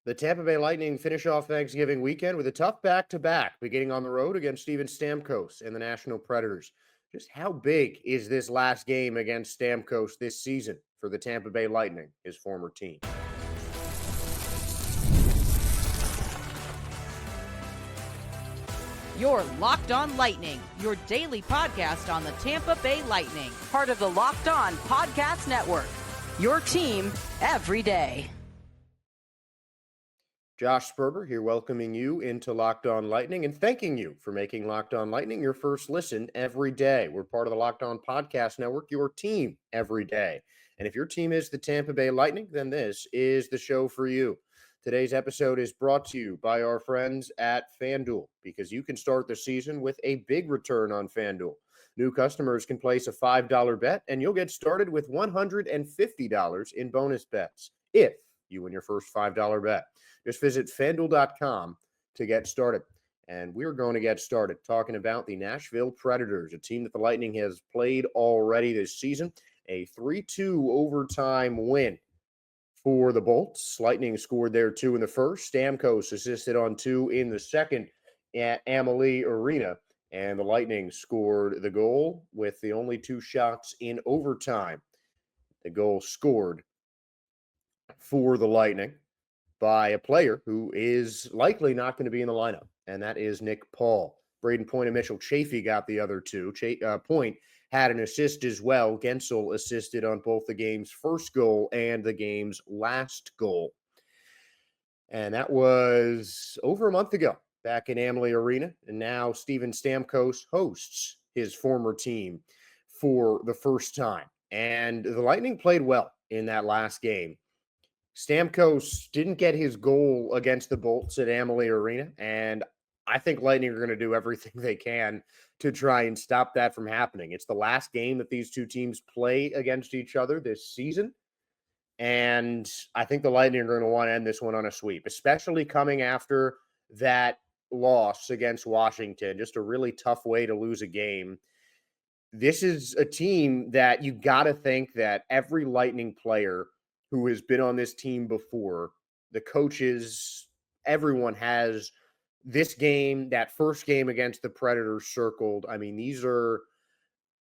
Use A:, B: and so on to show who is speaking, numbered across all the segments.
A: The Tampa Bay Lightning finish off Thanksgiving weekend with a tough back-to-back, beginning on the road against Steven Stamkos and the National Predators. Just how big is this last game against Stamkos this season for the Tampa Bay Lightning, his former team?
B: You're Locked On Lightning, your daily podcast on the Tampa Bay Lightning, part of the Locked On Podcast Network. Your team every day.
A: Josh Sperber here, welcoming you into Locked On Lightning and thanking you for making Locked On Lightning your first listen every day. We're part of the Locked On Podcast Network, your team every day. And if your team is the Tampa Bay Lightning, then this is the show for you. Today's episode is brought to you by our friends at FanDuel, because you can start the season with a big return on FanDuel. New customers can place a $5 bet, and you'll get started with $150 in bonus bets if you win your first $5 bet. Just visit FanDuel.com to get started. And we're going to get started talking about the Nashville Predators, a team that the Lightning has played already this season. A 3-2 overtime win for the Bolts. Lightning scored there 2 in the first. Stamkos assisted on 2 in the second at Amalie Arena. And the Lightning scored the goal with the only 2 shots in overtime. The goal scored for the Lightning by a player who is likely not going to be in the lineup, and that is Nick Paul. Braden Point and Mitchell Chafee got the other 2. Point had an assist as well. Gensel assisted on both the game's first goal and the game's last goal. And that was over a month ago, back in Amalie Arena. And now Steven Stamkos hosts his former team for the first time. And the Lightning played well in that last game. Stamkos didn't get his goal against the Bolts at Amalie Arena, and I think Lightning are going to do everything they can to try and stop that from happening. It's the last game that these two teams play against each other this season, and I think the Lightning are going to want to end this one on a sweep, especially coming after that loss against Washington. Just a really tough way to lose a game. This is a team that you got to think that every Lightning player who has been on this team before, the coaches, everyone has this game, that first game against the Predators circled. I mean, these are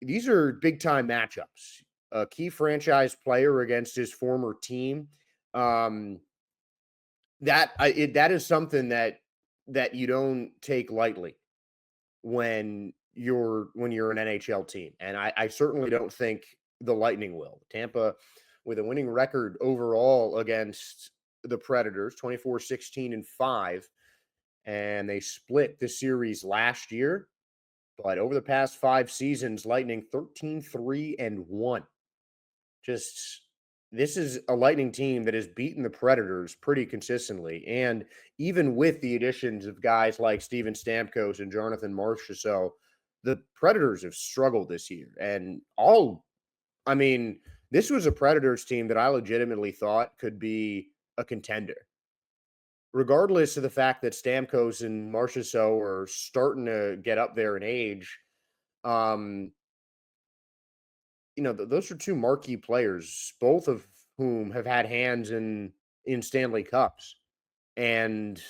A: big time matchups. A key franchise player against his former team. That is something that you don't take lightly when you're an NHL team. And I certainly don't think the Lightning will. Tampa, with a winning record overall against the Predators, 24-16-5, and they split the series last year. But over the past 5 seasons, Lightning 13-3-1. Just, this is a Lightning team that has beaten the Predators pretty consistently. And even with the additions of guys like Steven Stamkos and Jonathan Marchessault, the Predators have struggled this year. And this was a Predators team that I legitimately thought could be a contender. Regardless of the fact that Stamkos and Marchessault are starting to get up there in age, those are 2 marquee players, both of whom have had hands in Stanley Cups. And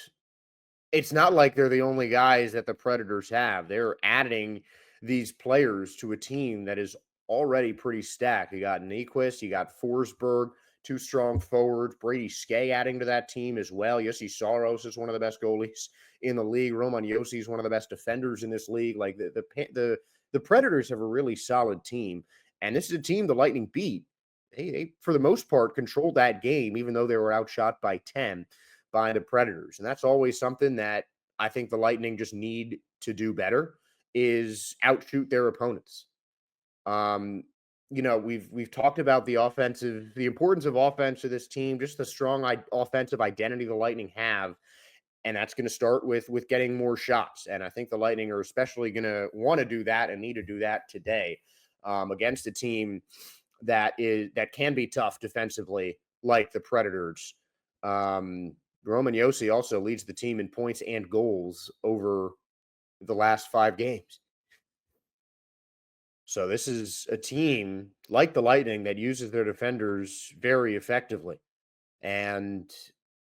A: it's not like they're the only guys that the Predators have. They're adding these players to a team that is already pretty stacked. You got Nyquist, you got Forsberg, 2 strong forwards, Brady Skjei adding to that team as well. Yossi Saros is one of the best goalies in the league. Roman Josi is one of the best defenders in this league. Like the Predators have a really solid team, and this is a team the Lightning beat. They for the most part controlled that game, even though they were outshot by 10 by the Predators. And that's always something that I think the Lightning just need to do better, is outshoot their opponents. We've talked about the importance of offense to this team, just the strong offensive identity the Lightning have, and that's going to start with getting more shots. And I think the Lightning are especially going to want to do that and need to do that today against a team that can be tough defensively, like the Predators. Roman Josi also leads the team in points and goals over the last 5 games. So this is a team like the Lightning that uses their defenders very effectively. And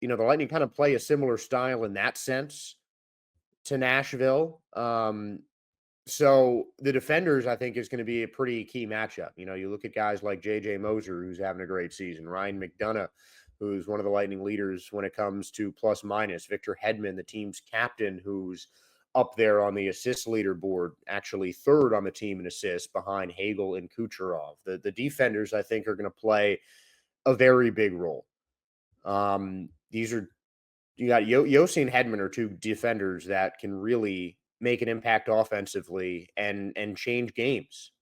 A: the Lightning kind of play a similar style in that sense to Nashville. So the defenders, I think, is going to be a pretty key matchup. You look at guys like J.J. Moser, who's having a great season, Ryan McDonough, who's one of the Lightning leaders when it comes to plus minus, Victor Hedman, the team's captain, who's up there on the assist leaderboard, actually third on the team in assists behind Hagel and Kucherov. The defenders, I think, are going to play a very big role. These are you got Yossi and Hedman are two defenders that can really make an impact offensively and change games,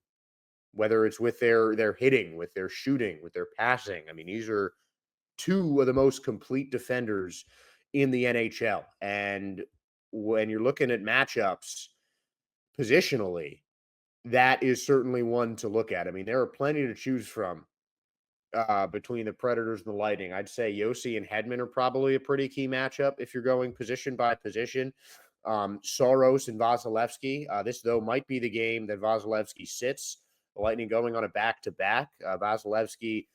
A: whether it's with their hitting, with their shooting, with their passing. I mean, these are two of the most complete defenders in the NHL. And when you're looking at matchups positionally, that is certainly one to look at. I mean, there are plenty to choose from between the Predators and the Lightning. I'd say Yossi and Hedman are probably a pretty key matchup if you're going position by position. Soros and Vasilevsky. This, though, might be the game that Vasilevsky sits. The Lightning going on a back-to-back. Vasilevsky,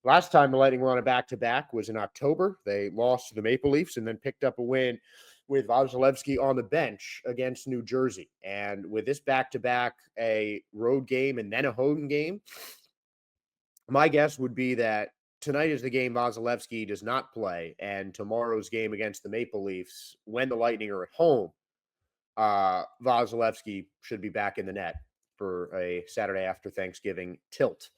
A: last time the Lightning were on a back-to-back was in October. They lost to the Maple Leafs and then picked up a win with Vasilevsky on the bench against New Jersey. And with this back-to-back, a road game and then a home game, my guess would be that tonight is the game Vasilevsky does not play, and tomorrow's game against the Maple Leafs, when the Lightning are at home, Vasilevsky should be back in the net for a Saturday after Thanksgiving tilt.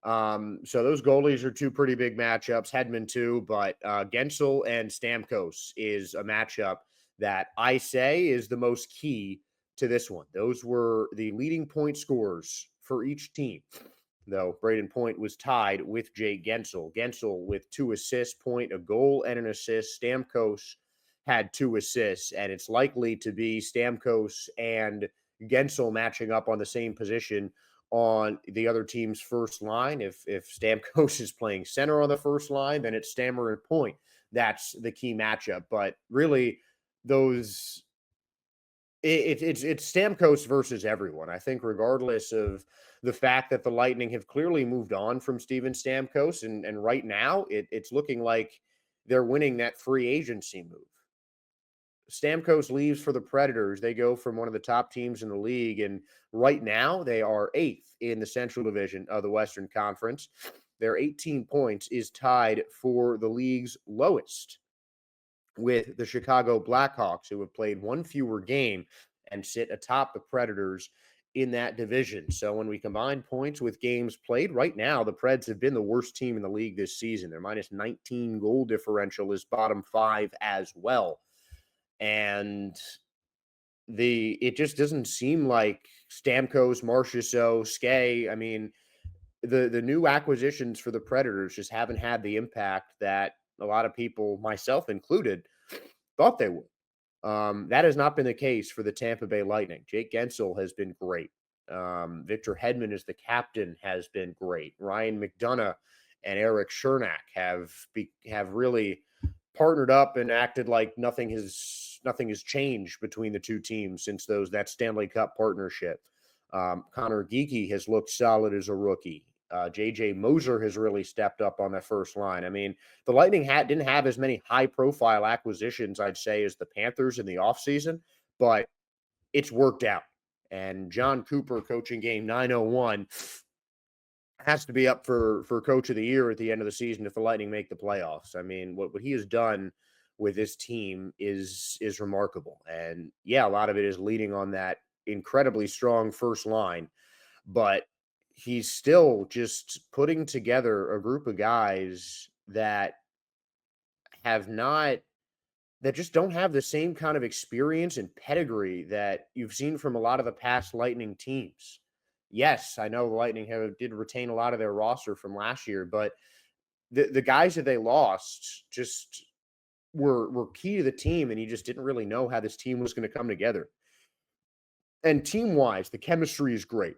A: So those goalies are two pretty big matchups. Hedman too, but Gensel and Stamkos is a matchup that I say is the most key to this one. Those were the leading point scorers for each team, though Braden Point was tied with Jake Gensel. Gensel with 2 assists, Point a goal and an assist. Stamkos had 2 assists, and it's likely to be Stamkos and Gensel matching up on the same position on the other team's first line. If Stamkos is playing center on the first line, then it's Stammer and Point. That's the key matchup. But really, those it's Stamkos versus everyone. I think regardless of the fact that the Lightning have clearly moved on from Steven Stamkos, and right now it's looking like they're winning that free agency move. Stamkos leaves for the Predators. They go from one of the top teams in the league, and right now they are 8th in the Central Division of the Western Conference. Their 18 points is tied for the league's lowest with the Chicago Blackhawks, who have played one fewer game and sit atop the Predators in that division. So when we combine points with games played, right now the Preds have been the worst team in the league this season. Their minus 19 goal differential is bottom 5 as well. And it just doesn't seem like Stamkos, Marchessault, Skay, I mean, the new acquisitions for the Predators just haven't had the impact that a lot of people, myself included, thought they would. That has not been the case for the Tampa Bay Lightning. Jake Gensel has been great. Victor Hedman as the captain has been great. Ryan McDonough and Eric Chernak have really partnered up and acted like nothing has changed between the two teams since that Stanley Cup partnership. Connor Geekie has looked solid as a rookie. J.J. Moser has really stepped up on that first line. I mean, the Lightning didn't have as many high-profile acquisitions, I'd say, as the Panthers in the offseason, but it's worked out. And John Cooper, coaching game 901, has to be up for Coach of the Year at the end of the season if the Lightning make the playoffs. I mean, what he has done with this team is remarkable. And, yeah, a lot of it is leading on that incredibly strong first line, but he's still just putting together a group of guys that just don't have the same kind of experience and pedigree that you've seen from a lot of the past Lightning teams. Yes, I know the Lightning did retain a lot of their roster from last year, but the guys that they lost just were key to the team, and you just didn't really know how this team was going to come together. And team-wise, the chemistry is great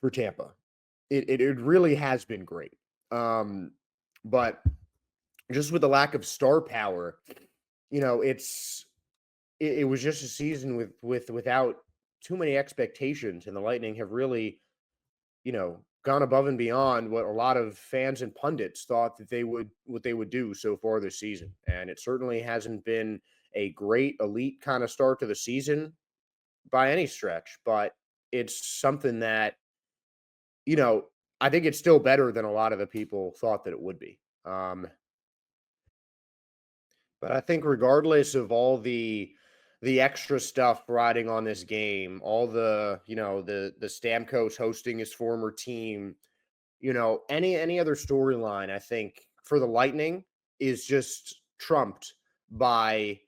A: for Tampa. It really has been great. But just with the lack of star power, it was just a season without too many expectations, and the Lightning have really, gone above and beyond what a lot of fans and pundits thought that they would do so far this season. And it certainly hasn't been a great elite kind of start to the season by any stretch, but it's something that, you know, I think it's still better than a lot of the people thought that it would be. But I think regardless of all the extra stuff riding on this game, all the, the Stamkos hosting his former team, any other storyline, I think for the Lightning is just trumped by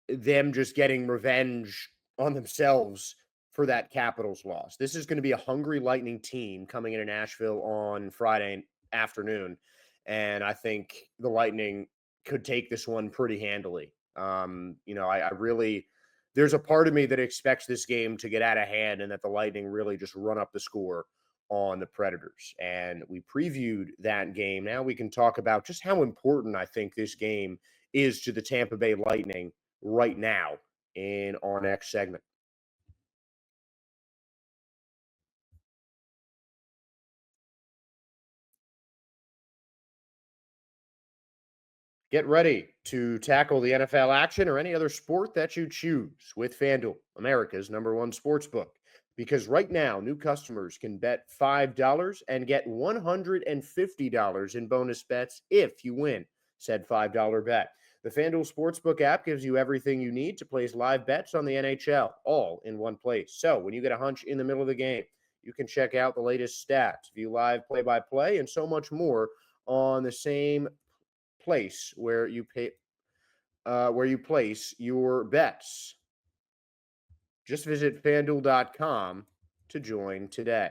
A: them just getting revenge on themselves for that Capitals loss. This is going to be a hungry Lightning team coming into Nashville on Friday afternoon, and I think the Lightning could take this one pretty handily. I really there's a part of me that expects this game to get out of hand and that the Lightning really just run up the score on the Predators. And we previewed that game. Now we can talk about just how important I think this game is to the Tampa Bay Lightning right now in our next segment. Get ready to tackle the NFL action or any other sport that you choose with FanDuel, America's #1 sportsbook. Because right now, new customers can bet $5 and get $150 in bonus bets if you win said $5 bet. The FanDuel Sportsbook app gives you everything you need to place live bets on the NHL, all in one place. So when you get a hunch in the middle of the game, you can check out the latest stats, view live play-by-play, and so much more on the same place where you place your bets. Just visit fanduel.com to join today.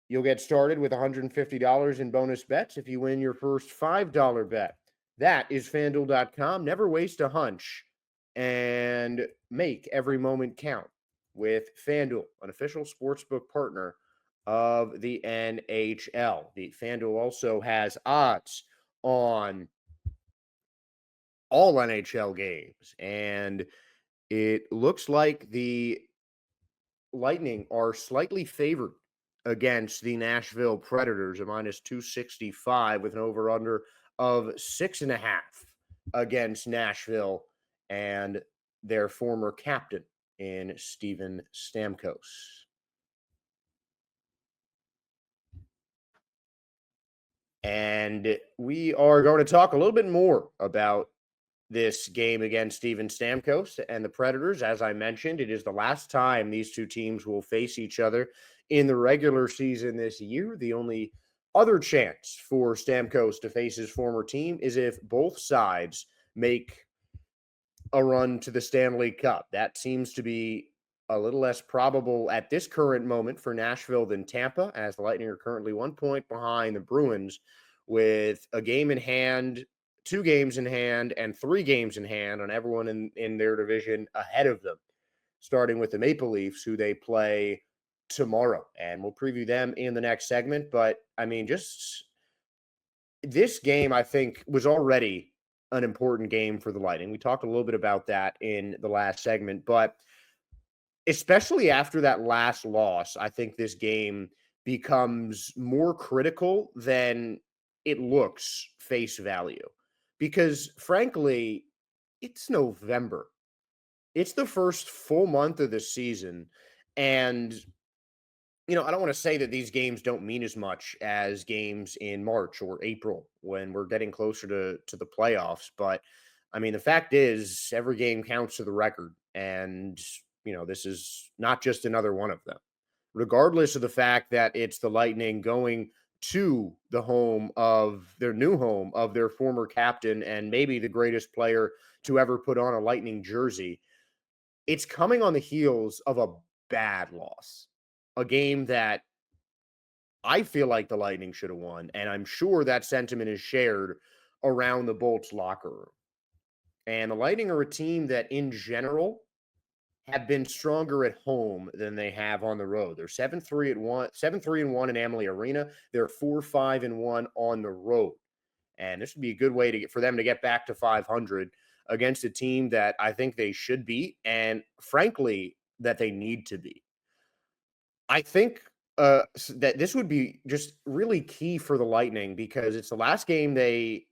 A: You'll get started with $150 in bonus bets if you win your first $5 bet. That is fanduel.com. Never waste a hunch and make every moment count with FanDuel, an official sportsbook partner of the NHL. The FanDuel also has odds on all NHL games, and it looks like the Lightning are slightly favored against the Nashville Predators, a minus 265 with an over-under of 6.5 against Nashville and their former captain in Steven Stamkos. And we are going to talk a little bit more about this game against Steven Stamkos and the Predators. As I mentioned, it is the last time these two teams will face each other in the regular season this year. The only other chance for Stamkos to face his former team is if both sides make a run to the Stanley Cup. That seems to be a little less probable at this current moment for Nashville than Tampa, as the Lightning are currently 1 point behind the Bruins with a game in hand, 2 games in hand, and 3 games in hand on everyone in their division ahead of them, starting with the Maple Leafs, who they play tomorrow. And we'll preview them in the next segment. But, I mean, just this game, I think, was already an important game for the Lightning. We talked a little bit about that in the last segment, but especially after that last loss, I think this game becomes more critical than it looks face value. Because frankly, it's November. It's the first full month of the season. And, I don't want to say that these games don't mean as much as games in March or April when we're getting closer to the playoffs. But I mean, the fact is, every game counts to the record. And, this is not just another one of them. Regardless of the fact that it's the Lightning going to the home of their new home of their former captain and maybe the greatest player to ever put on a Lightning jersey, it's coming on the heels of a bad loss, a game that I feel like the Lightning should have won, and I'm sure that sentiment is shared around the Bolts locker room. And the Lightning are a team that, in general, have been stronger at home than they have on the road. They're 7-3-1 in Amalie Arena. They're 4-5-1 on the road. And this would be a good way for them to get back to 500 against a team that I think they should beat and, frankly, that they need to beat. I think that this would be just really key for the Lightning because it's the last game they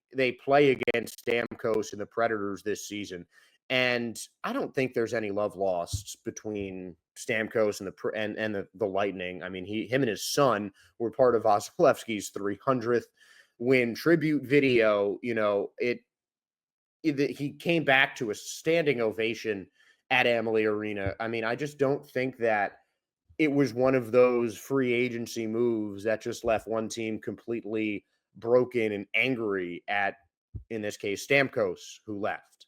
A: play against Stamkos and the Predators this season, and I don't think there's any love lost between Stamkos and the Lightning. I mean, him and his son were part of Vasilevsky's 300th win tribute video. He came back to a standing ovation at Amalie Arena. I mean, I just don't think that it was one of those free agency moves that just left one team completely broken and angry at, in this case, Stamkos, who left.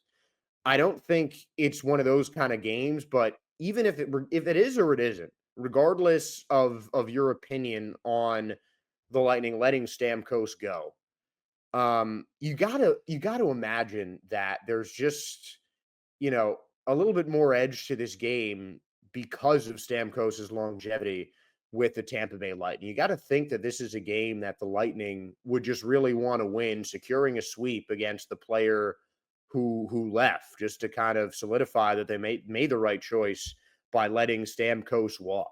A: I don't think it's one of those kind of games, but even if it is or it isn't, regardless of your opinion on the Lightning letting Stamkos go, you gotta imagine that there's just you know, a little bit more edge to this game because of Stamkos's longevity with the Tampa Bay Lightning. You got to think that this is a game that the Lightning would just really want to win, securing a sweep against the player who left, just to kind of solidify that they made the right choice by letting Stamkos walk.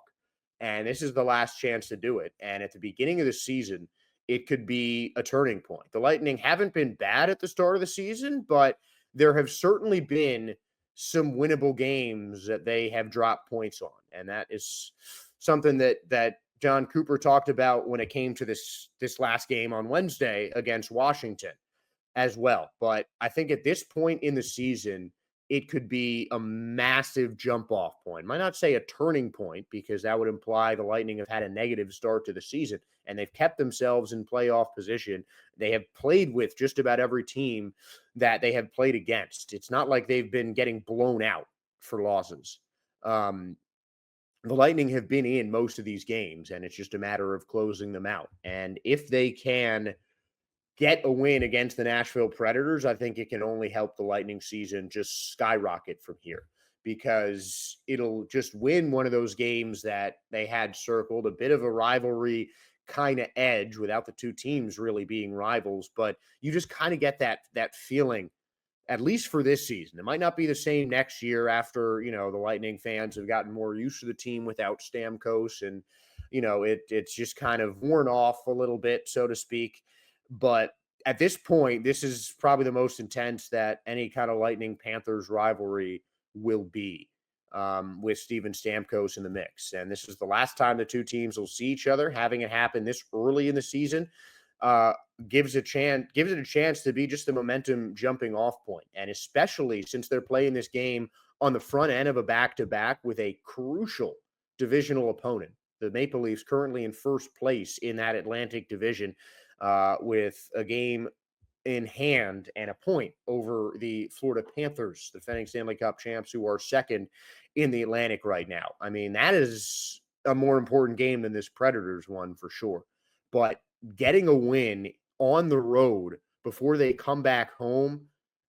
A: And this is the last chance to do it. And at the beginning of the season, it could be a turning point. The Lightning haven't been bad at the start of the season, but there have certainly been some winnable games that they have dropped points on, and that is something that John Cooper talked about when it came to this last game on Wednesday against Washington as well. But I think at this point in the season, it could be a massive jump off point. Might not say a turning point because that would imply the Lightning have had a negative start to the season and they've kept themselves in playoff position. They have played with just about every team that they have played against. It's not like they've been getting blown out for losses. Um, the Lightning have been in most of these games, and it's just a matter of closing them out. And if they can get a win against the Nashville Predators, I think it can only help the Lightning season just skyrocket from here because it'll just win one of those games that they had circled, a bit of a rivalry kind of edge without the two teams really being rivals, but you just kind of get that feeling at least for this season. It might not be the same next year after, the Lightning fans have gotten more used to the team without Stamkos and, it's just kind of worn off a little bit, so to speak. But at this point, this is probably the most intense that any kind of Lightning Panthers rivalry will be with Steven Stamkos in the mix. And this is the last time the two teams will see each other. Having it happen this early in the season uh, gives it a chance to be just the momentum jumping off point. And especially since they're playing this game on the front end of a back-to-back with a crucial divisional opponent. The Maple Leafs currently in first place in that Atlantic division with a game in hand and a point over the Florida Panthers, the defending Stanley Cup champs, who are second in the Atlantic right now. I mean, that is a more important game than this Predators one for sure. But getting a win on the road before they come back home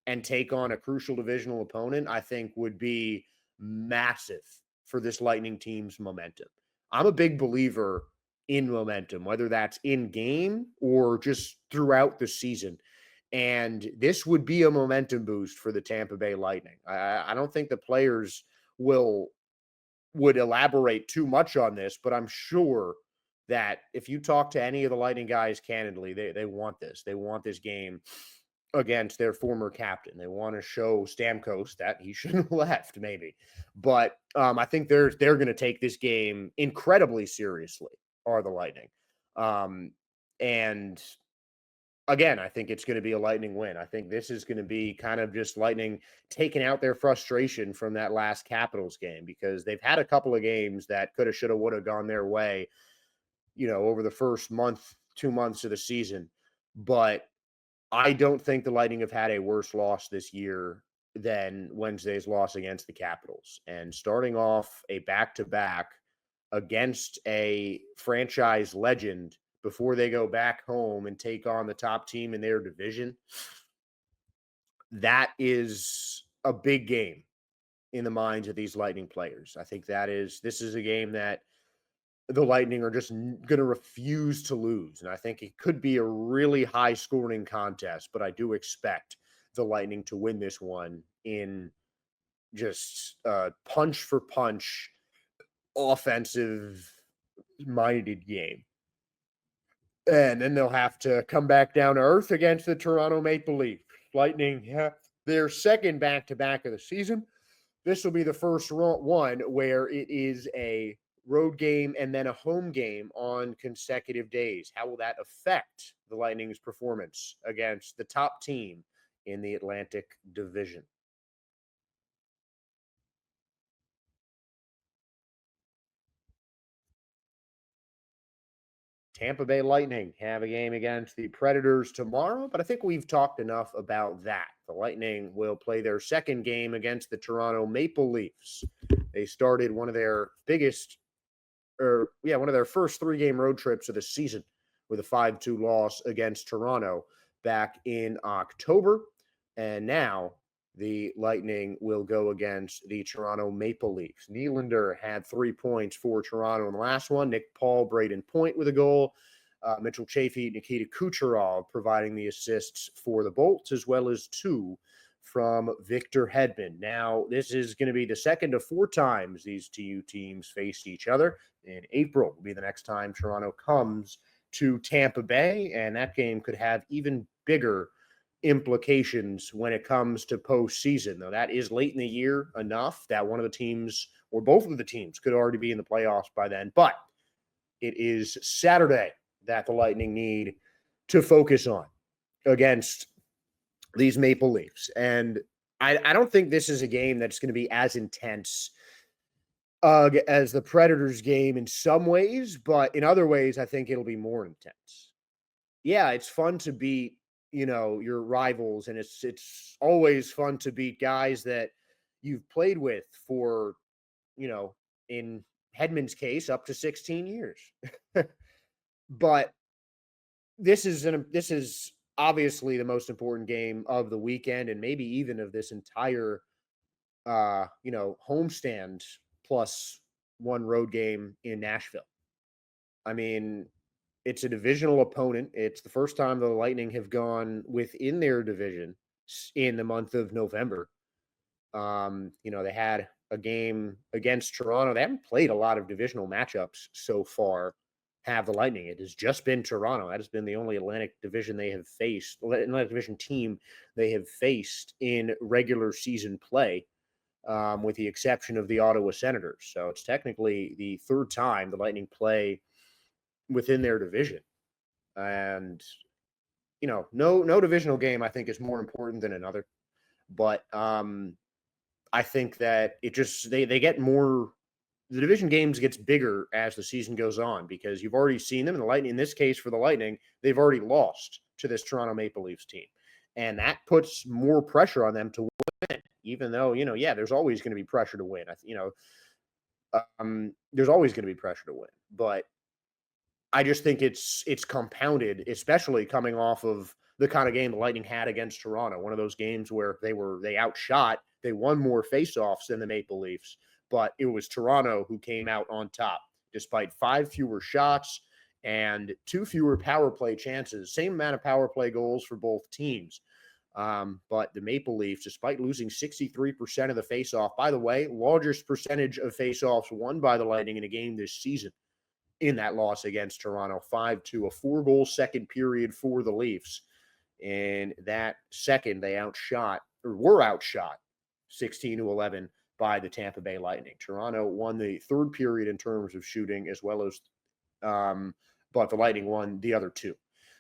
A: and take on a crucial divisional opponent, I think would be massive for this Lightning team's momentum. I'm a big believer in momentum, whether that's in game or just throughout the season. And this would be a momentum boost for the Tampa Bay Lightning. I don't think the players would elaborate too much on this, but I'm sure that if you talk to any of the Lightning guys candidly, they want this. They want this game against their former captain. They want to show Stamkos that he shouldn't have left, maybe. But I think they're going to take this game incredibly seriously, are the Lightning. And again, I think it's going to be a Lightning win. I think this is going to be kind of just Lightning taking out their frustration from that last Capitals game because they've had a couple of games that coulda, shoulda, woulda gone their way, over the first month, 2 months of the season. But I don't think the Lightning have had a worse loss this year than Wednesday's loss against the Capitals. And starting off a back-to-back against a franchise legend before they go back home and take on the top team in their division, that is a big game in the minds of these Lightning players. I think this is a game that the Lightning are just going to refuse to lose. And I think it could be a really high scoring contest, but I do expect the Lightning to win this one in just punch for punch offensive minded game. And then they'll have to come back down to earth against the Toronto Maple Leafs. Lightning have their second back-to-back of the season. This will be the first one where it is a road game and then a home game on consecutive days. How will that affect the Lightning's performance against the top team in the Atlantic Division? Tampa Bay Lightning have a game against the Predators tomorrow, but I think we've talked enough about that. The Lightning will play their second game against the Toronto Maple Leafs. They started one of their one of their first 3-game road trips of the season with a 5-2 loss against Toronto back in October. And now the Lightning will go against the Toronto Maple Leafs. Nylander had 3 points for Toronto in the last one. Nick Paul, Braden Point with a goal. Mitchell Chaffee, Nikita Kucherov providing the assists for the Bolts, as well as 2 from Victor Hedman. Now, this is going to be the second of 4 times these two teams face each other. In April will be the next time Toronto comes to Tampa Bay, and that game could have even bigger implications when it comes to postseason, though that is late in the year enough that one of the teams or both of the teams could already be in the playoffs by then. But it is Saturday that the Lightning need to focus on against these Maple Leafs. And I don't think this is a game that's going to be as intense as the Predators game in some ways, but in other ways, I think it'll be more intense. Yeah, it's fun to beat your rivals, and it's always fun to beat guys that you've played with for, in Hedman's case, up to 16 years. But this is obviously the most important game of the weekend, and maybe even of this entire homestand plus one road game in Nashville. I mean, it's a divisional opponent. It's the first time the Lightning have gone within their division in the month of November. They had a game against Toronto. They haven't played a lot of divisional matchups so far, have the Lightning. It has just been Toronto. That has been the only Atlantic Division they have faced, Atlantic Division team they have faced in regular season play, with the exception of the Ottawa Senators. So it's technically the third time the Lightning play within their division. And no divisional game I think is more important than another. But I think that it just they get more, the division games gets bigger as the season goes on, because you've already seen them. In the Lightning, in this case for the Lightning, they've already lost to this Toronto Maple Leafs team. And that puts more pressure on them to win, even though, there's always going to be pressure to win. There's always going to be pressure to win. But I just think it's compounded, especially coming off of the kind of game the Lightning had against Toronto. One of those games where they outshot, they won more faceoffs than the Maple Leafs, but it was Toronto who came out on top, despite 5 fewer shots and 2 fewer power play chances. Same amount of power play goals for both teams. But the Maple Leafs, despite losing 63% of the faceoff, by the way, largest percentage of faceoffs won by the Lightning in a game this season, in that loss against Toronto, 5-2, a 4-goal second period for the Leafs. And that second, they were outshot 16-11 by the Tampa Bay Lightning. Toronto won the third period in terms of shooting, as well as, but the Lightning won the other 2.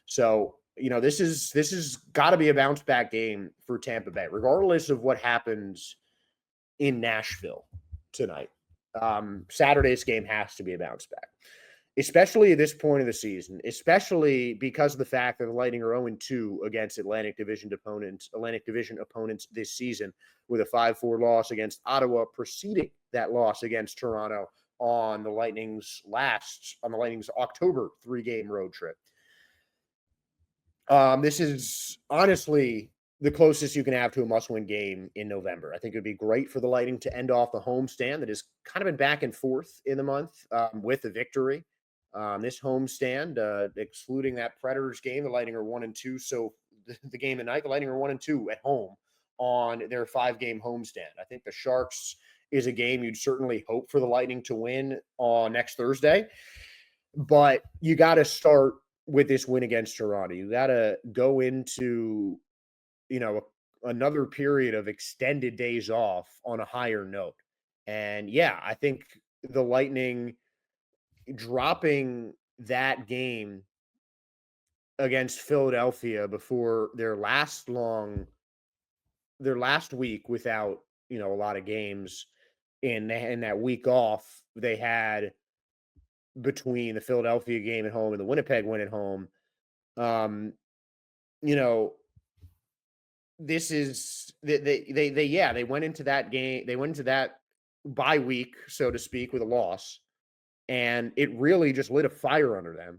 A: So, this is got to be a bounce back game for Tampa Bay, regardless of what happens in Nashville tonight. Saturday's game has to be a bounce back, especially at this point of the season, especially because of the fact that the Lightning are 0-2 against Atlantic Division opponents this season, with a 5-4 loss against Ottawa preceding that loss against Toronto on the Lightning's October 3-game road trip. This is honestly the closest you can have to a must-win game in November. I think it would be great for the Lightning to end off the homestand that has kind of been back and forth in the month, with a victory. This homestand, excluding that Predators game, the Lightning are 1-2. So the game tonight, the Lightning are 1-2 at home on their 5-game homestand. I think the Sharks is a game you'd certainly hope for the Lightning to win on next Thursday. But you got to start with this win against Toronto. You got to go into, you know, another period of extended days off on a higher note. And yeah, I think the Lightning dropping that game against Philadelphia before their last week without, a lot of games in that week off they had between the Philadelphia game at home and the Winnipeg win at home. Um, you know, this is they yeah, they went into that game, they went into that bye week, so to speak, with a loss, and it really just lit a fire under them.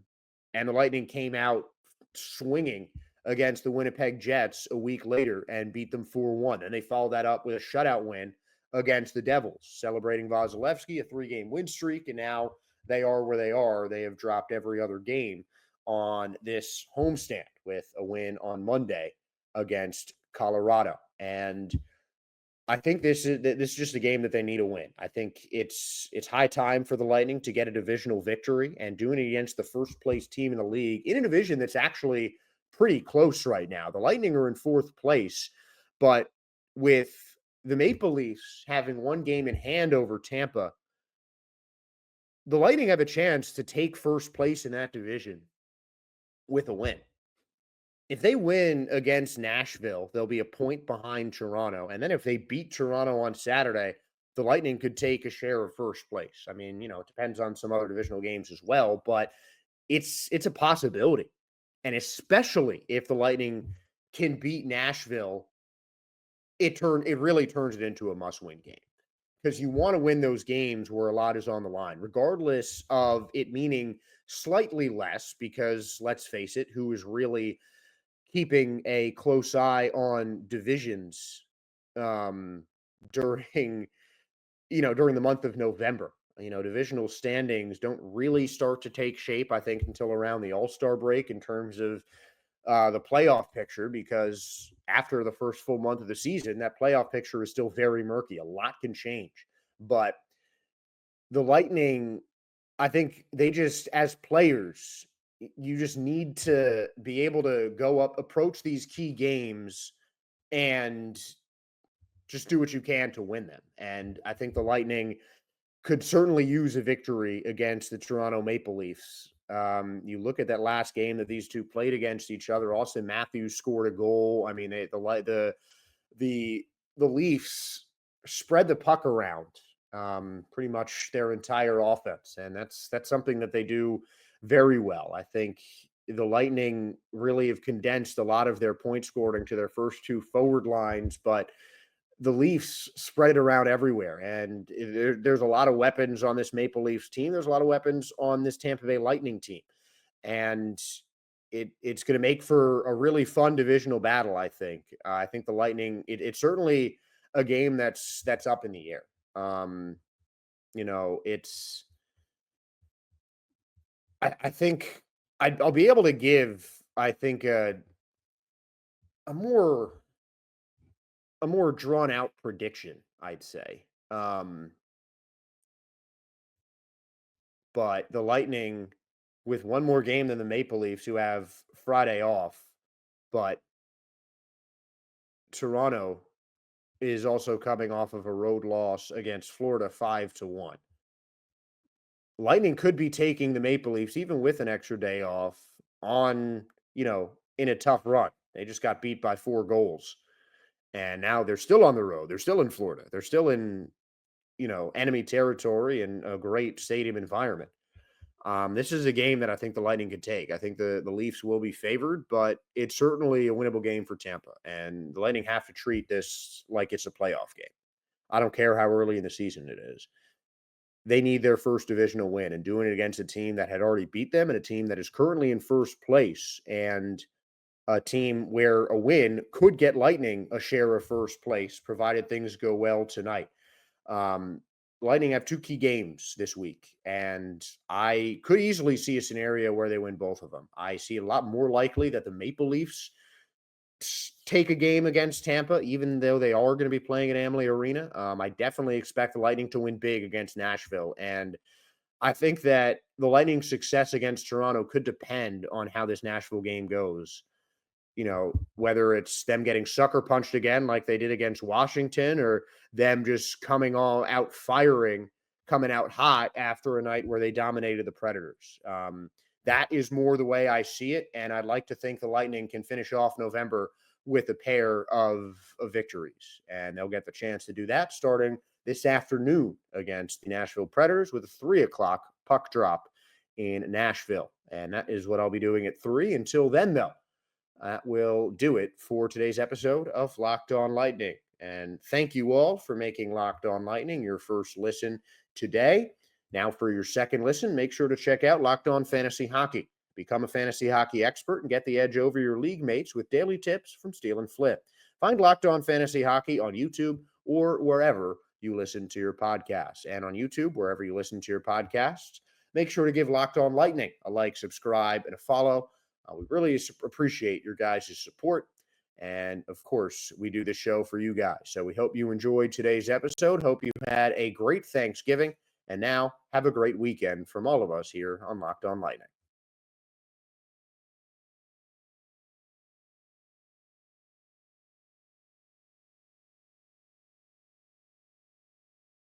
A: And the Lightning came out swinging against the Winnipeg Jets a week later and beat them 4-1. And they followed that up with a shutout win against the Devils, celebrating Vasilevsky, a 3-game win streak. And now they are where they are. They have dropped every other game on this homestand with a win on Monday against Colorado. And I think this is just a game that they need to win. I think it's high time for the Lightning to get a divisional victory, and doing it against the first place team in the league in a division that's actually pretty close right now. The Lightning are in fourth place, but with the Maple Leafs having one game in hand over Tampa, the Lightning have a chance to take first place in that division with a win. If they win against Nashville, they'll be a point behind Toronto. And then if they beat Toronto on Saturday, the Lightning could take a share of first place. I mean, it depends on some other divisional games as well, but it's a possibility. And especially if the Lightning can beat Nashville, it really turns it into a must-win game. Because you want to win those games where a lot is on the line, regardless of it meaning slightly less, because let's face it, who is really keeping a close eye on divisions during during the month of November. Divisional standings don't really start to take shape, I think, until around the All-Star break in terms of the playoff picture, because after the first full month of the season, that playoff picture is still very murky. A lot can change. But the Lightning, I think they just, as players, you just need to be able to approach these key games and just do what you can to win them. And I think the Lightning could certainly use a victory against the Toronto Maple Leafs. You look at that last game that these two played against each other. Austin Matthews scored a goal. I mean, the Leafs spread the puck around pretty much their entire offense, and that's something that they do very well. I think the Lightning really have condensed a lot of their point scoring to their first two forward lines, but the Leafs spread it around everywhere, and there's a lot of weapons on this Maple Leafs team. There's a lot of weapons on this Tampa Bay Lightning team, and it's going to make for a really fun divisional battle. I think. I think the Lightning. It's certainly a game that's up in the air. It's. I think I'll be able to give. I think a more drawn out prediction, I'd say. But the Lightning, with one more game than the Maple Leafs, who have Friday off, but Toronto is also coming off of a road loss against Florida 5-1. Lightning could be taking the Maple Leafs, even with an extra day off, on, in a tough run. They just got beat by 4 goals. And now they're still on the road. They're still in Florida. They're still in, enemy territory and a great stadium environment. This is a game that I think the Lightning could take. I think the Leafs will be favored, but it's certainly a winnable game for Tampa. And the Lightning have to treat this like it's a playoff game. I don't care how early in the season it is. They need their first divisional win, and doing it against a team that had already beat them and a team that is currently in first place, and a team where a win could get Lightning a share of first place, provided things go well tonight. Lightning have 2 key games this week, and I could easily see a scenario where they win both of them. I see a lot more likely that the Maple Leafs take a game against Tampa, even though they are going to be playing at Amalie Arena. I definitely expect the Lightning to win big against Nashville, and I think that the Lightning's success against Toronto could depend on how this Nashville game goes. Whether it's them getting sucker punched again like they did against Washington, or them just coming all out firing, coming out hot after a night where they dominated the Predators. That is more the way I see it, and I'd like to think the Lightning can finish off November with a pair of victories, and they'll get the chance to do that starting this afternoon against the Nashville Predators with a 3:00 puck drop in Nashville. And that is what I'll be doing at 3. Until then, though, that will do it for today's episode of Locked On Lightning. And thank you all for making Locked On Lightning your first listen today. Now, for your second listen, make sure to check out Locked On Fantasy Hockey. Become a fantasy hockey expert and get the edge over your league mates with daily tips from Steal and Flip. Find Locked On Fantasy Hockey on YouTube or wherever you listen to your podcasts. And on YouTube, wherever you listen to your podcasts, make sure to give Locked On Lightning a like, subscribe, and a follow. We really appreciate your guys' support. And of course, we do this show for you guys. So we hope you enjoyed today's episode. Hope you had a great Thanksgiving. And now have a great weekend from all of us here on Locked On Lightning.